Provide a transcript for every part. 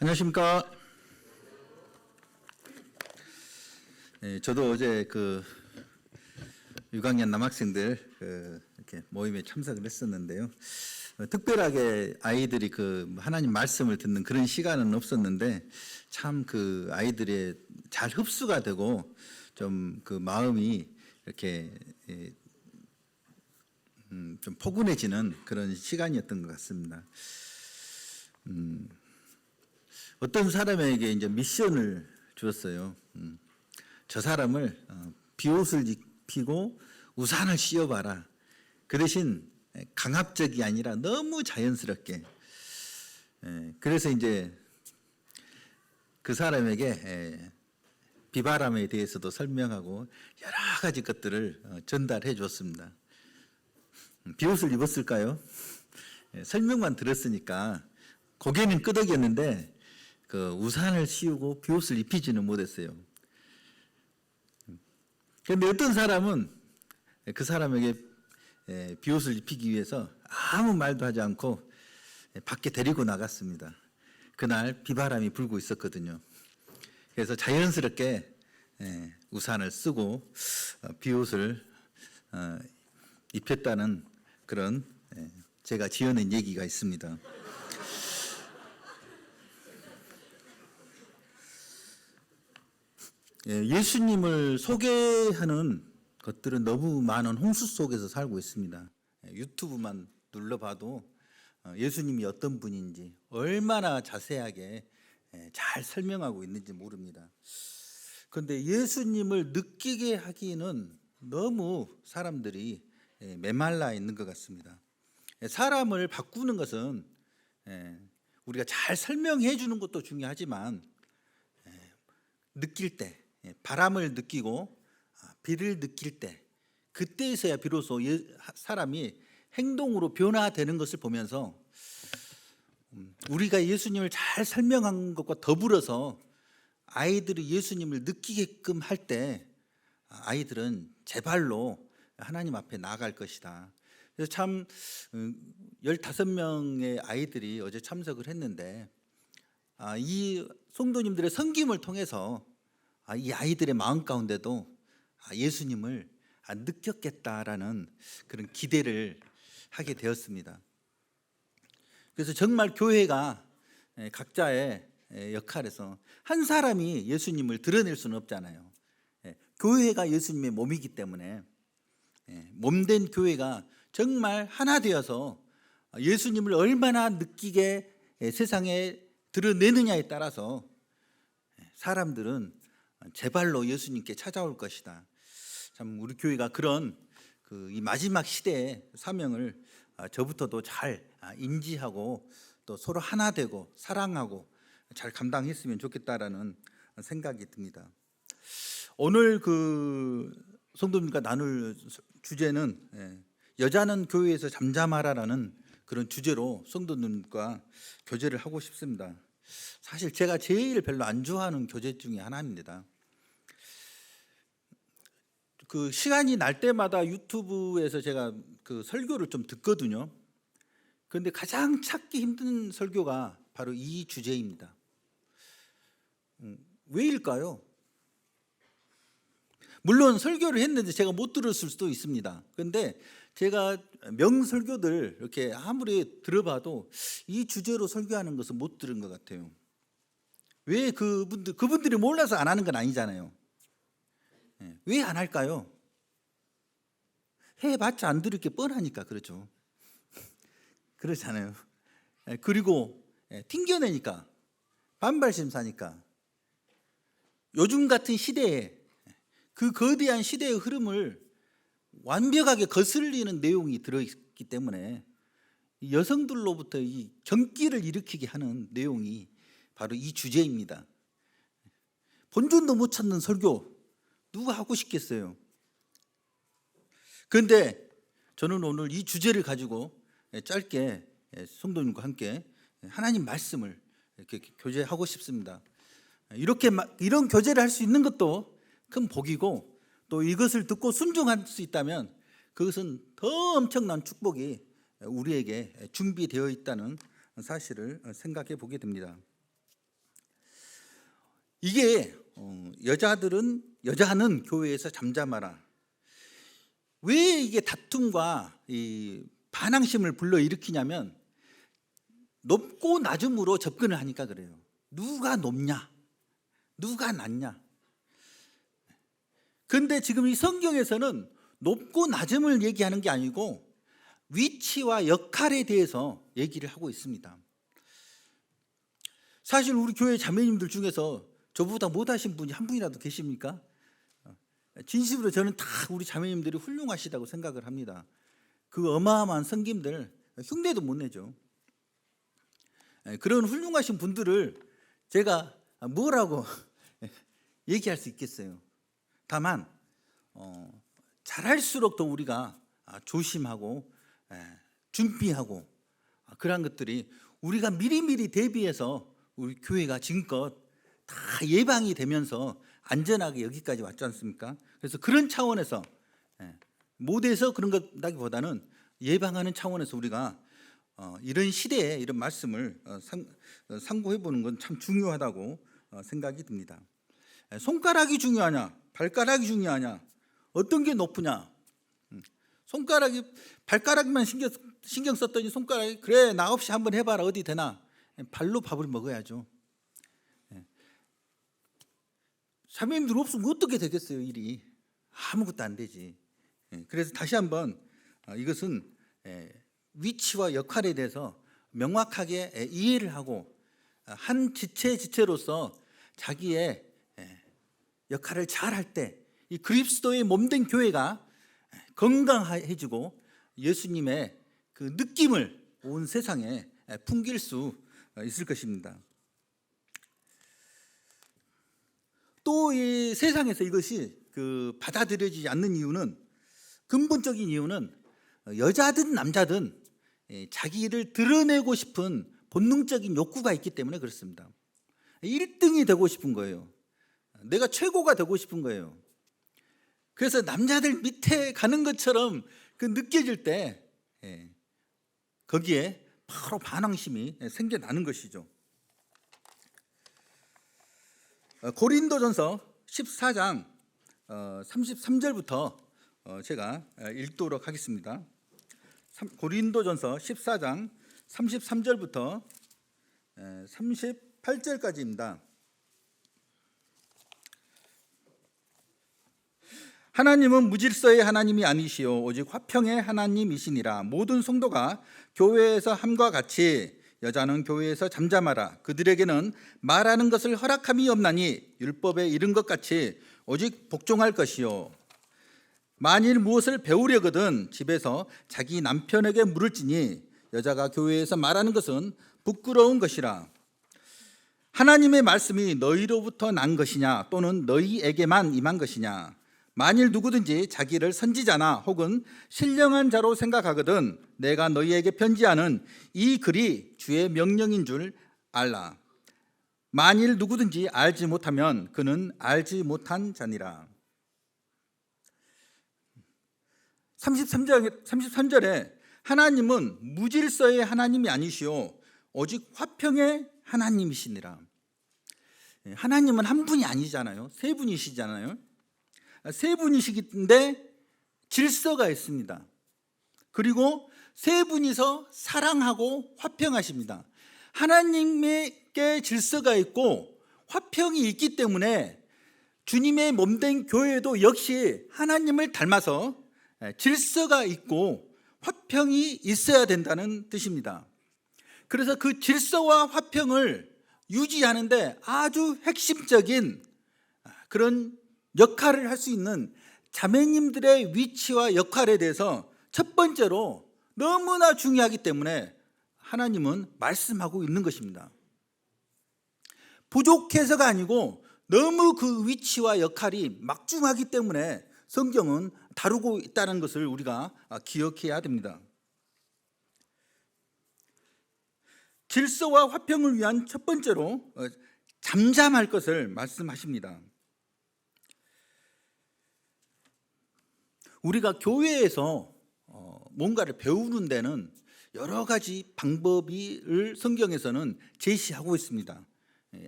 안녕하십니까. 저도 어제 6학년 남학생들 이렇게 모임에 참석을 했었는데요. 특별하게 아이들이 하나님 말씀을 듣는 그런 시간은 없었는데 참 아이들의 잘 흡수가 되고 좀 마음이 이렇게 좀 포근해지는 그런 시간이었던 것 같습니다. 어떤 사람에게 이제 미션을 주었어요. 저 사람을 비옷을 입히고 우산을 씌워봐라. 그 대신 강압적이 아니라 너무 자연스럽게. 그래서 이제 그 사람에게 비바람에 대해서도 설명하고 여러 가지 것들을 전달해 주었습니다. 비옷을 입었을까요? 설명만 들었으니까 고개는 끄덕였는데 우산을 씌우고 비옷을 입히지는 못했어요. 그런데 어떤 사람은 그 사람에게 비옷을 입히기 위해서 아무 말도 하지 않고 밖에 데리고 나갔습니다. 그날 비바람이 불고 있었거든요. 그래서 자연스럽게 우산을 쓰고 비옷을 입혔다는 그런 제가 지어낸 얘기가 있습니다. 예수님을 소개하는 것들은 너무 많은 홍수 속에서 살고 있습니다. 유튜브만 눌러봐도 예수님이 어떤 분인지 얼마나 자세하게 잘 설명하고 있는지 모릅니다. 그런데 예수님을 느끼게 하기는 너무 사람들이 메말라 있는 것 같습니다. 사람을 바꾸는 것은 우리가 잘 설명해 주는 것도 중요하지만 느낄 때, 바람을 느끼고 비를 느낄 때, 그때에서야 비로소 사람이 행동으로 변화되는 것을 보면서 우리가 예수님을 잘 설명한 것과 더불어서 아이들이 예수님을 느끼게끔 할 때 아이들은 제발로 하나님 앞에 나아갈 것이다. 그래서 참 15명의 아이들이 어제 참석을 했는데 이 성도님들의 섬김을 통해서 이 아이들의 마음 가운데도 예수님을 느꼈겠다라는 그런 기대를 하게 되었습니다. 그래서 정말 교회가 각자의 역할에서 한 사람이 예수님을 드러낼 수는 없잖아요. 교회가 예수님의 몸이기 때문에 몸된 교회가 정말 하나 되어서 예수님을 얼마나 느끼게 세상에 드러내느냐에 따라서 사람들은 제발로 예수님께 찾아올 것이다. 참 우리 교회가 그런 이 마지막 시대의 사명을 저부터도 잘 인지하고 또 서로 하나 되고 사랑하고 잘 감당했으면 좋겠다라는 생각이 듭니다. 오늘 성도님과 나눌 주제는 여자는 교회에서 잠잠하라라는 그런 주제로 성도님과 교제를 하고 싶습니다. 사실 제가 제일 별로 안 좋아하는 교제 중에 하나입니다. 시간이 날 때마다 유튜브에서 제가 설교를 좀 듣거든요. 그런데 가장 찾기 힘든 설교가 바로 이 주제입니다. 왜일까요? 물론 설교를 했는데 제가 못 들었을 수도 있습니다. 그런데 제가 명설교들 이렇게 아무리 들어봐도 이 주제로 설교하는 것은 못 들은 것 같아요. 왜 그분들이 몰라서 안 하는 건 아니잖아요. 왜 안 할까요? 해봤자 안 들을 게 뻔하니까 그렇죠. 그렇잖아요. 그리고 튕겨내니까, 반발심사니까. 요즘 같은 시대에 그 거대한 시대의 흐름을 완벽하게 거슬리는 내용이 들어있기 때문에 여성들로부터 이 경기를 일으키게 하는 내용이 바로 이 주제입니다. 본전도 못 찾는 설교 누가 하고 싶겠어요? 그런데 저는 오늘 이 주제를 가지고 짧게 성도님과 함께 하나님 말씀을 이렇게 교제하고 싶습니다. 이런 교제를 할 수 있는 것도 큰 복이고, 또 이것을 듣고 순종할 수 있다면 그것은 더 엄청난 축복이 우리에게 준비되어 있다는 사실을 생각해 보게 됩니다. 이게 여자는 교회에서 잠잠하라. 왜 이게 다툼과 이 반항심을 불러일으키냐면 높고 낮음으로 접근을 하니까 그래요. 누가 높냐, 누가 낮냐. 그런데 지금 이 성경에서는 높고 낮음을 얘기하는 게 아니고 위치와 역할에 대해서 얘기를 하고 있습니다. 사실 우리 교회 자매님들 중에서 저보다 못하신 분이 한 분이라도 계십니까? 진심으로 저는 다 우리 자매님들이 훌륭하시다고 생각을 합니다. 그 어마어마한 성김들 흉내도 못 내죠. 그런 훌륭하신 분들을 제가 뭐라고 얘기할 수 있겠어요. 다만 잘할수록 더 우리가 조심하고 준비하고 그러한 것들이 우리가 미리미리 대비해서 우리 교회가 지금껏 다 예방이 되면서 안전하게 여기까지 왔지 않습니까? 그래서 그런 차원에서 못해서 그런 것보다는 예방하는 차원에서 우리가 이런 시대에 이런 말씀을 상고해 보는 건 참 중요하다고 생각이 듭니다. 손가락이 중요하냐, 발가락이 중요하냐, 어떤 게 높으냐? 발가락만 신경 썼더니 손가락이 그래 나 없이 한번 해봐라 어디 되나? 발로 밥을 먹어야죠. 자매님들 없으면 어떻게 되겠어요? 일이 아무것도 안 되지. 그래서 다시 한번 이것은 위치와 역할에 대해서 명확하게 이해를 하고 한 지체로서 자기의 역할을 잘 할 때 이 그리스도의 몸된 교회가 건강해지고 예수님의 그 느낌을 온 세상에 풍길 수 있을 것입니다. 또 이 세상에서 이것이 받아들여지지 않는 이유는, 근본적인 이유는 여자든 남자든 자기를 드러내고 싶은 본능적인 욕구가 있기 때문에 그렇습니다. 1등이 되고 싶은 거예요. 내가 최고가 되고 싶은 거예요. 그래서 남자들 밑에 가는 것처럼 느껴질 때 거기에 바로 반항심이 생겨나는 것이죠. 고린도전서 14장 33절부터 제가 읽도록 하겠습니다. 고린도전서 14장 33절부터 38절까지입니다. 하나님은 무질서의 하나님이 아니시오 오직 화평의 하나님이시니라. 모든 성도가 교회에서 함과 같이 여자는 교회에서 잠잠하라. 그들에게는 말하는 것을 허락함이 없나니 율법에 이른 것 같이 오직 복종할 것이요. 만일 무엇을 배우려거든 집에서 자기 남편에게 물을지니 여자가 교회에서 말하는 것은 부끄러운 것이라. 하나님의 말씀이 너희로부터 난 것이냐 또는 너희에게만 임한 것이냐. 만일 누구든지 자기를 선지자나 혹은 신령한 자로 생각하거든 내가 너희에게 편지하는 이 글이 주의 명령인 줄 알라. 만일 누구든지 알지 못하면 그는 알지 못한 자니라. 33절에 하나님은 무질서의 하나님이 아니시오 오직 화평의 하나님이시니라. 하나님은 한 분이 아니잖아요. 세 분이시잖아요. 세 분이시긴데 질서가 있습니다. 그리고 세 분이서 사랑하고 화평하십니다. 하나님께 질서가 있고 화평이 있기 때문에 주님의 몸된 교회도 역시 하나님을 닮아서 질서가 있고 화평이 있어야 된다는 뜻입니다. 그래서 그 질서와 화평을 유지하는데 아주 핵심적인 그런 역할을 할 수 있는 자매님들의 위치와 역할에 대해서 첫 번째로 너무나 중요하기 때문에 하나님은 말씀하고 있는 것입니다. 부족해서가 아니고 너무 그 위치와 역할이 막중하기 때문에 성경은 다루고 있다는 것을 우리가 기억해야 됩니다. 질서와 화평을 위한 첫 번째로 잠잠할 것을 말씀하십니다. 우리가 교회에서 뭔가를 배우는 데는 여러 가지 방법을 성경에서는 제시하고 있습니다.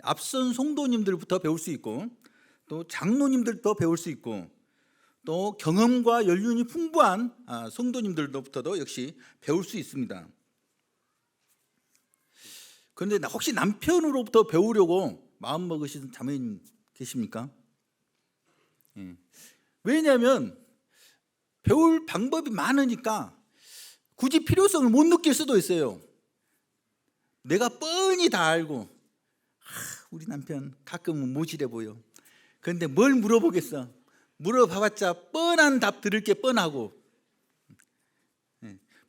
앞선 성도님들부터 배울 수 있고, 또 장로님들도 배울 수 있고, 또 경험과 연륜이 풍부한 성도님들로부터도 역시 배울 수 있습니다. 그런데 혹시 남편으로부터 배우려고 마음먹으신 자매님 계십니까? 왜냐하면 배울 방법이 많으니까 굳이 필요성을 못 느낄 수도 있어요. 내가 뻔히 다 알고, 우리 남편 가끔은 모질해 보여. 그런데 뭘 물어보겠어? 물어봐봤자 뻔한 답 들을 게 뻔하고,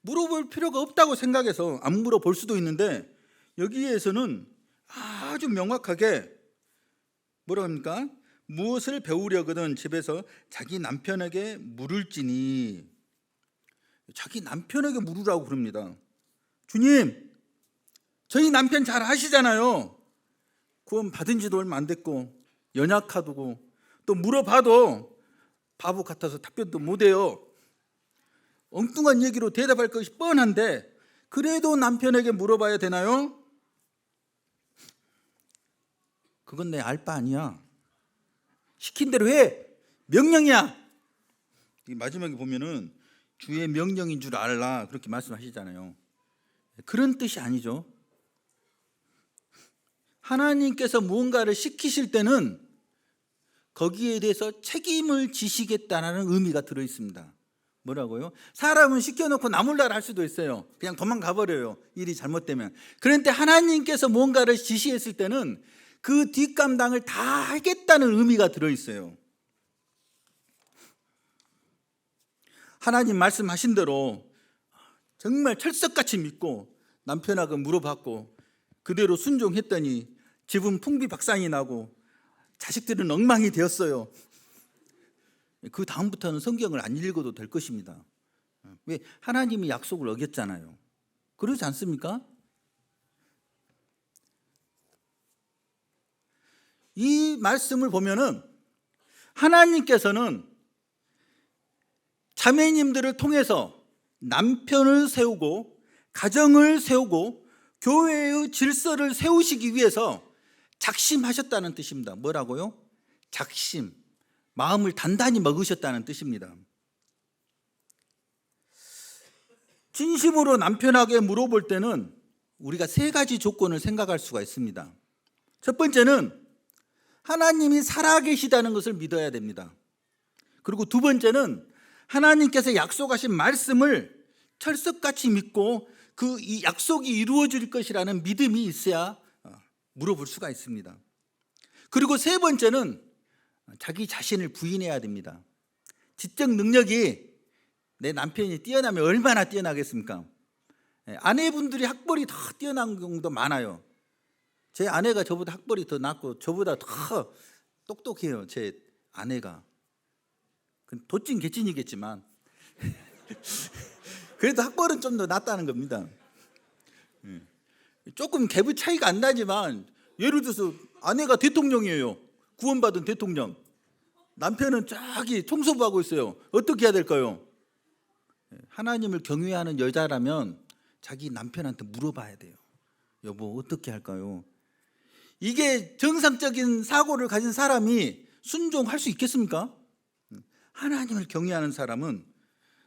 물어볼 필요가 없다고 생각해서 안 물어볼 수도 있는데, 여기에서는 아주 명확하게 뭐라고 합니까? 무엇을 배우려거든 집에서 자기 남편에게 물을지니, 자기 남편에게 물으라고 그럽니다. 주님, 저희 남편 잘 아시잖아요. 구원 받은 지도 얼마 안 됐고 연약하고, 또 물어봐도 바보 같아서 답변도 못해요. 엉뚱한 얘기로 대답할 것이 뻔한데 그래도 남편에게 물어봐야 되나요? 그건 내 알 바 아니야. 시킨 대로 해. 명령이야. 마지막에 보면은 주의 명령인 줄 알라, 그렇게 말씀하시잖아요. 그런 뜻이 아니죠. 하나님께서 무언가를 시키실 때는 거기에 대해서 책임을 지시겠다는 의미가 들어있습니다. 뭐라고요? 사람은 시켜놓고 나몰라라 할 수도 있어요. 그냥 도망가 버려요, 일이 잘못되면. 그런데 하나님께서 무언가를 지시했을 때는 그 뒷감당을 다 하겠다는 의미가 들어있어요. 하나님 말씀하신 대로 정말 철석같이 믿고 남편하고 물어봤고 그대로 순종했더니 집은 풍비박산이 나고 자식들은 엉망이 되었어요. 그 다음부터는 성경을 안 읽어도 될 것입니다. 왜? 하나님이 약속을 어겼잖아요. 그러지 않습니까? 이 말씀을 보면은 하나님께서는 자매님들을 통해서 남편을 세우고 가정을 세우고 교회의 질서를 세우시기 위해서 작심하셨다는 뜻입니다. 뭐라고요? 작심, 마음을 단단히 먹으셨다는 뜻입니다. 진심으로 남편에게 물어볼 때는 우리가 세 가지 조건을 생각할 수가 있습니다. 첫 번째는 하나님이 살아계시다는 것을 믿어야 됩니다. 그리고 두 번째는 하나님께서 약속하신 말씀을 철석같이 믿고 그 이 약속이 이루어질 것이라는 믿음이 있어야 물어볼 수가 있습니다. 그리고 세 번째는 자기 자신을 부인해야 됩니다. 지적 능력이 내 남편이 뛰어나면 얼마나 뛰어나겠습니까? 아내분들이 학벌이 더 뛰어난 경우도 많아요. 제 아내가 저보다 학벌이 더 낮고 저보다 더 똑똑해요, 제 아내가. 도찐 개찐이겠지만 그래도 학벌은 좀 더 낮다는 겁니다. 조금 갭의 차이가 안 나지만, 예를 들어서 아내가 대통령이에요. 구원받은 대통령. 남편은 저기 청소부하고 있어요. 어떻게 해야 될까요? 하나님을 경외하는 여자라면 자기 남편한테 물어봐야 돼요. 여보, 어떻게 할까요? 이게 정상적인 사고를 가진 사람이 순종할 수 있겠습니까? 하나님을 경외하는 사람은,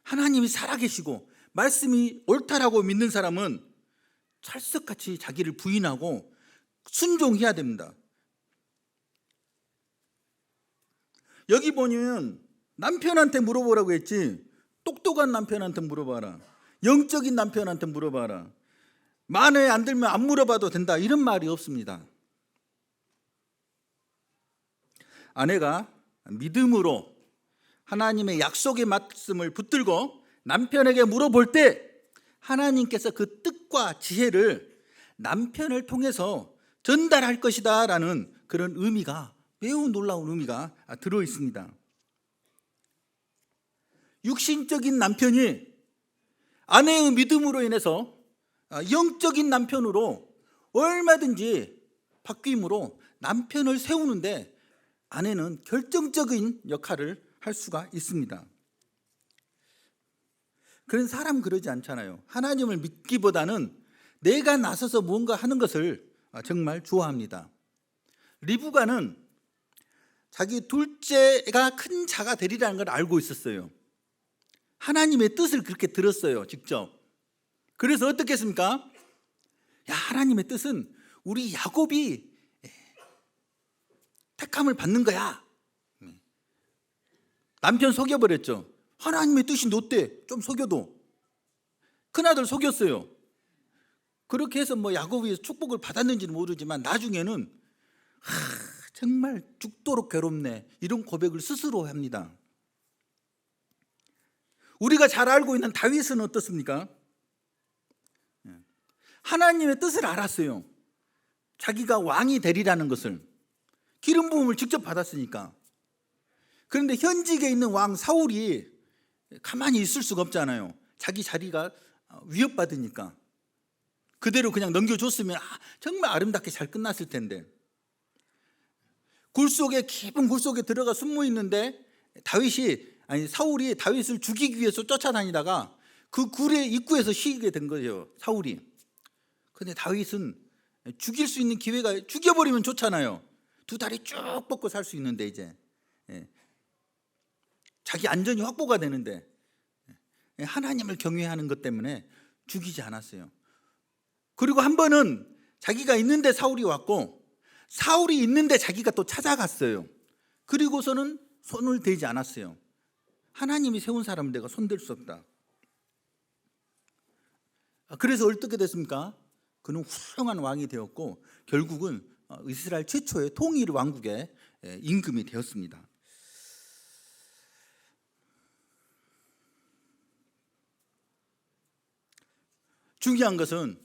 하나님이 살아계시고 말씀이 옳다라고 믿는 사람은 철석같이 자기를 부인하고 순종해야 됩니다. 여기 보면 남편한테 물어보라고 했지, 똑똑한 남편한테 물어봐라, 영적인 남편한테 물어봐라, 마음에 안 들면 안 물어봐도 된다, 이런 말이 없습니다. 아내가 믿음으로 하나님의 약속의 말씀을 붙들고 남편에게 물어볼 때 하나님께서 그 뜻과 지혜를 남편을 통해서 전달할 것이다 라는 그런 의미가, 매우 놀라운 의미가 들어 있습니다. 육신적인 남편이 아내의 믿음으로 인해서 영적인 남편으로 얼마든지 바뀜으로 남편을 세우는데 아내는 결정적인 역할을 할 수가 있습니다. 그런 사람 그러지 않잖아요. 하나님을 믿기보다는 내가 나서서 무언가 하는 것을 정말 좋아합니다. 리브가는 자기 둘째가 큰 자가 되리라는 걸 알고 있었어요. 하나님의 뜻을 그렇게 들었어요, 직접. 그래서 어떻게 했습니까? 야, 하나님의 뜻은 우리 야곱이 택함을 받는 거야. 남편 속여버렸죠. 하나님의 뜻이 너때? 좀 속여도. 큰아들 속였어요. 그렇게 해서 뭐 야곱이 축복을 받았는지는 모르지만 나중에는 정말 죽도록 괴롭네, 이런 고백을 스스로 합니다. 우리가 잘 알고 있는 다윗은 어떻습니까? 하나님의 뜻을 알았어요. 자기가 왕이 되리라는 것을, 기름 부음을 직접 받았으니까. 그런데 현직에 있는 왕 사울이 가만히 있을 수가 없잖아요. 자기 자리가 위협받으니까. 그대로 그냥 넘겨줬으면 정말 아름답게 잘 끝났을 텐데. 깊은 굴 속에 들어가 숨어 있는데 사울이 다윗을 죽이기 위해서 쫓아다니다가 그 굴의 입구에서 쉬게 된 거죠, 사울이. 그런데 다윗은 죽일 수 있는 기회가, 죽여버리면 좋잖아요. 두 다리 쭉 뻗고 살 수 있는데, 이제 자기 안전이 확보가 되는데 하나님을 경외하는 것 때문에 죽이지 않았어요. 그리고 한 번은 자기가 있는데 사울이 왔고, 사울이 있는데 자기가 또 찾아갔어요. 그리고서는 손을 대지 않았어요. 하나님이 세운 사람은 내가 손댈 수 없다. 그래서 어떻게 됐습니까? 그는 훌륭한 왕이 되었고 결국은 이스라엘 최초의 통일 왕국의 임금이 되었습니다. 중요한 것은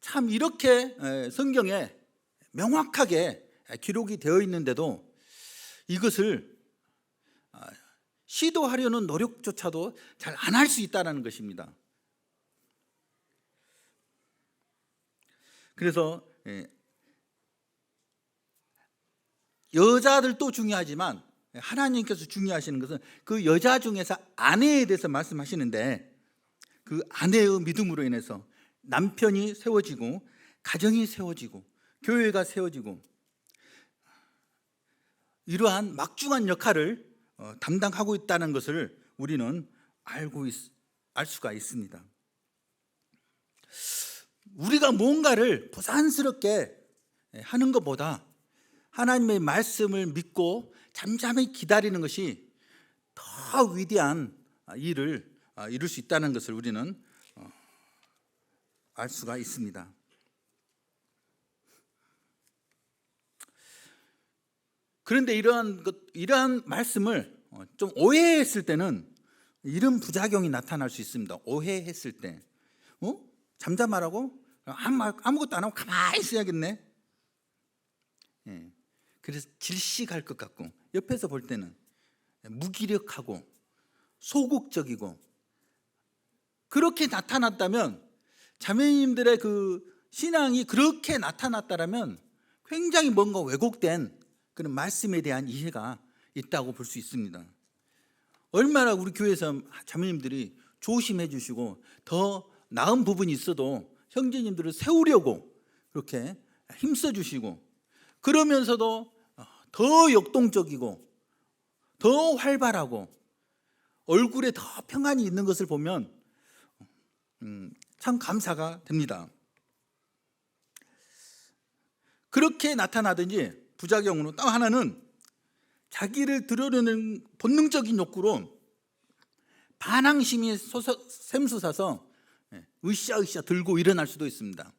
참 이렇게 성경에 명확하게 기록이 되어 있는데도 이것을 시도하려는 노력조차도 잘 안 할 수 있다는 것입니다. 그래서 여자들도 중요하지만 하나님께서 중요하시는 것은 그 여자 중에서 아내에 대해서 말씀하시는데, 그 아내의 믿음으로 인해서 남편이 세워지고 가정이 세워지고 교회가 세워지고 이러한 막중한 역할을 담당하고 있다는 것을 우리는 알 수가 있습니다. 우리가 뭔가를 부산스럽게 하는 것보다 하나님의 말씀을 믿고 잠잠히 기다리는 것이 더 위대한 일을 이룰 수 있다는 것을 우리는 알 수가 있습니다. 그런데 이러한 말씀을 좀 오해했을 때는 이런 부작용이 나타날 수 있습니다. 오해했을 때 잠잠하라고? 아무것도 안 하고 가만히 있어야겠네. 그래서 질식할 것 같고, 옆에서 볼 때는 무기력하고 소극적이고, 그렇게 나타났다면, 자매님들의 그 신앙이 그렇게 나타났다면 굉장히 뭔가 왜곡된 그런 말씀에 대한 이해가 있다고 볼 수 있습니다. 얼마나 우리 교회에서 자매님들이 조심해 주시고 더 나은 부분이 있어도 형제님들을 세우려고 그렇게 힘써 주시고, 그러면서도 더 역동적이고 더 활발하고 얼굴에 더 평안이 있는 것을 보면 참 감사가 됩니다. 그렇게 나타나든지 부작용으로 또 하나는 자기를 드러내는 본능적인 욕구로 반항심이 샘솟아서 으쌰으쌰 들고 일어날 수도 있습니다.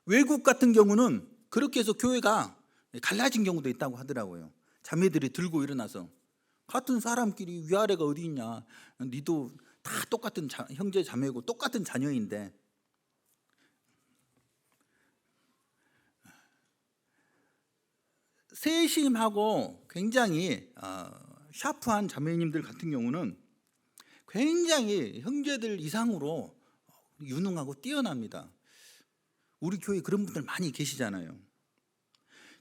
외국 같은 경우는 그렇게 해서 교회가 갈라진 경우도 있다고 하더라고요. 자매들이 들고 일어나서, 같은 사람끼리 위아래가 어디 있냐, 니도 다 똑같은 형제 자매고 똑같은 자녀인데. 세심하고 굉장히 샤프한 자매님들 같은 경우는 굉장히 형제들 이상으로 유능하고 뛰어납니다. 우리 교회에 그런 분들 많이 계시잖아요.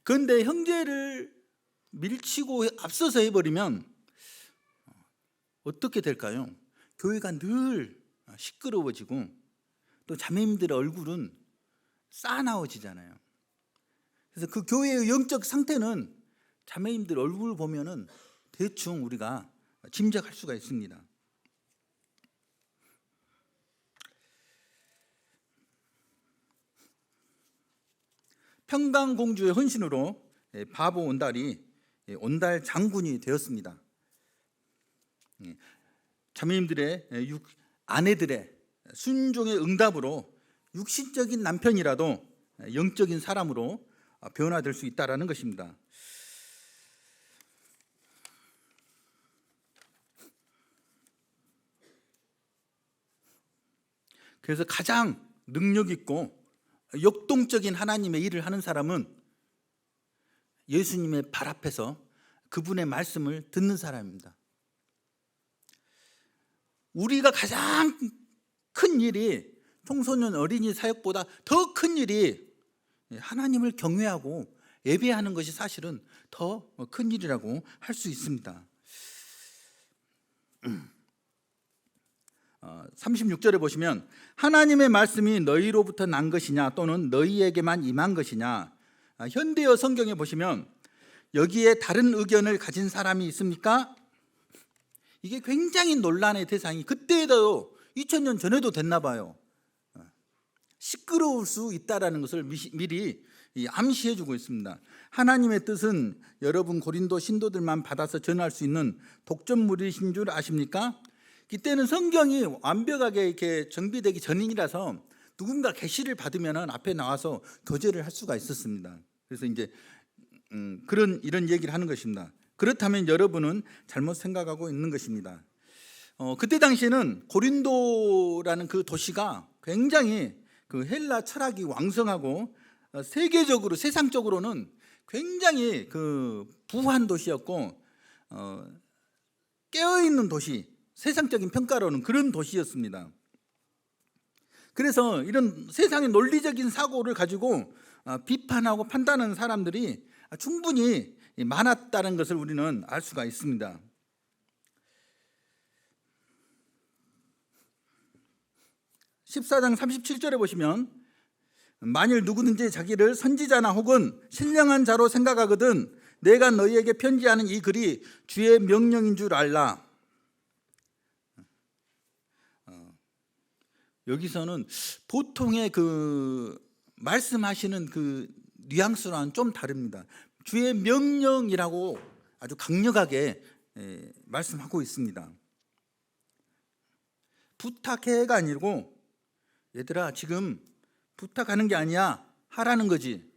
그런데 형제를 밀치고 앞서서 해버리면 어떻게 될까요? 교회가 늘 시끄러워지고 또 자매님들의 얼굴은 싸나워지잖아요. 그래서 그 교회의 영적 상태는 자매님들 얼굴 보면은 대충 우리가 짐작할 수가 있습니다. 평강공주의 헌신으로 바보 온달이 온달 장군이 되었습니다. 자매님들의 아내들의 순종의 응답으로 육신적인 남편이라도 영적인 사람으로 변화될 수 있다라는 것입니다. 그래서 가장 능력 있고 역동적인 하나님의 일을 하는 사람은 예수님의 발 앞에서 그분의 말씀을 듣는 사람입니다. 우리가 가장 큰 일이 청소년 어린이 사역보다 더 큰 일이 하나님을 경외하고 예배하는 것이 사실은 더 큰 일이라고 할 수 있습니다. 36절에 보시면 하나님의 말씀이 너희로부터 난 것이냐 또는 너희에게만 임한 것이냐. 현대어 성경에 보시면 여기에 다른 의견을 가진 사람이 있습니까? 이게 굉장히 논란의 대상이 그때도 2000년 전에도 됐나 봐요. 시끄러울 수 있다라는 것을 미리 암시해 주고 있습니다. 하나님의 뜻은 여러분 고린도 신도들만 받아서 전할 수 있는 독점물이신 줄 아십니까? 이때는 성경이 완벽하게 이렇게 정비되기 전이라서 누군가 계시를 받으면 앞에 나와서 교제를 할 수가 있었습니다. 그래서 이제 이런 얘기를 하는 것입니다. 그렇다면 여러분은 잘못 생각하고 있는 것입니다. 그때 당시에는 고린도라는 그 도시가 굉장히 그 헬라 철학이 왕성하고 세계적으로 세상적으로는 굉장히 그 부한 도시였고 깨어있는 도시, 세상적인 평가로는 그런 도시였습니다. 그래서 이런 세상의 논리적인 사고를 가지고 비판하고 판단하는 사람들이 충분히 많았다는 것을 우리는 알 수가 있습니다. (14장 37절에) 보시면 만일 누구든지 자기를 선지자나 혹은 신령한 자로 생각하거든 내가 너희에게 편지하는 이 글이 주의 명령인 줄 알라. 여기서는 보통의 그 말씀하시는 그 뉘앙스와는 좀 다릅니다. 주의 명령이라고 아주 강력하게 말씀하고 있습니다. 부탁해가 아니고 얘들아 지금 부탁하는 게 아니야, 하라는 거지,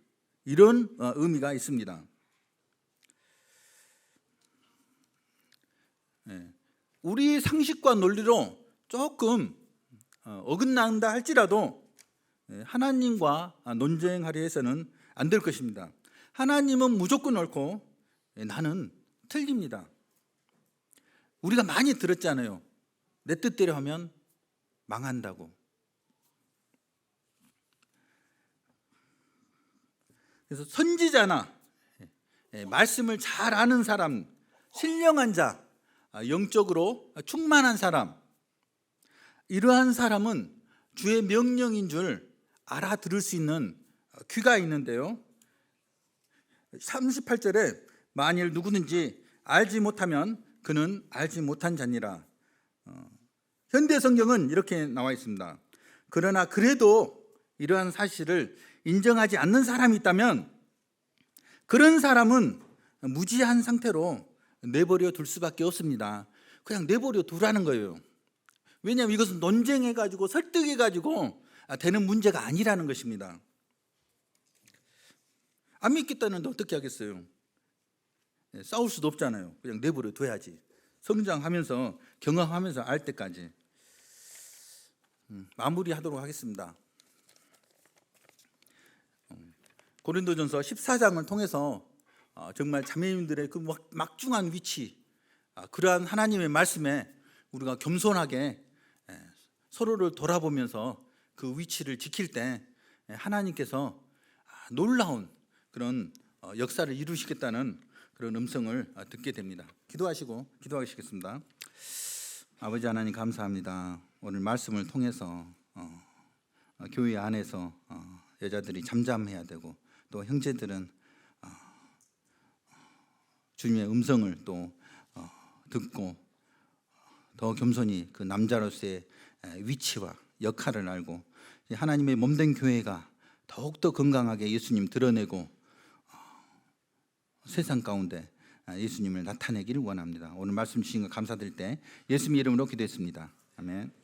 이런 의미가 있습니다. 우리 상식과 논리로 조금 어긋난다 할지라도 하나님과 논쟁하려 해서는 안 될 것입니다. 하나님은 무조건 옳고 나는 틀립니다. 우리가 많이 들었잖아요. 내 뜻대로 하면 망한다고. 그래서 선지자나 말씀을 잘 아는 사람, 신령한 자, 영적으로 충만한 사람, 이러한 사람은 주의 명령인 줄 알아들을 수 있는 귀가 있는데요, 38절에 만일 누구든지 알지 못하면 그는 알지 못한 자니라. 현대 성경은 이렇게 나와 있습니다. 그러나 그래도 이러한 사실을 인정하지 않는 사람이 있다면 그런 사람은 무지한 상태로 내버려 둘 수밖에 없습니다. 그냥 내버려 두라는 거예요. 왜냐하면 이것은 논쟁해가지고 설득해가지고 되는 문제가 아니라는 것입니다. 안 믿겠다는데 어떻게 하겠어요? 싸울 수도 없잖아요. 그냥 내버려 둬야지. 성장하면서 경험하면서 알 때까지. 마무리하도록 하겠습니다. 고린도전서 14장을 통해서 정말 자매님들의 그 막중한 위치, 그러한 하나님의 말씀에 우리가 겸손하게 서로를 돌아보면서 그 위치를 지킬 때 하나님께서 놀라운 그런 역사를 이루시겠다는 그런 음성을 듣게 됩니다. 기도하시겠습니다. 아버지 하나님 감사합니다. 오늘 말씀을 통해서 교회 안에서 여자들이 잠잠해야 되고 또 형제들은 주님의 음성을 또 듣고 더 겸손히 그 남자로서의 위치와 역할을 알고 하나님의 몸된 교회가 더욱더 건강하게 예수님 드러내고 세상 가운데 예수님을 나타내기를 원합니다. 오늘 말씀 주신 거 감사드릴 때 예수님 이름으로 기도했습니다. 아멘.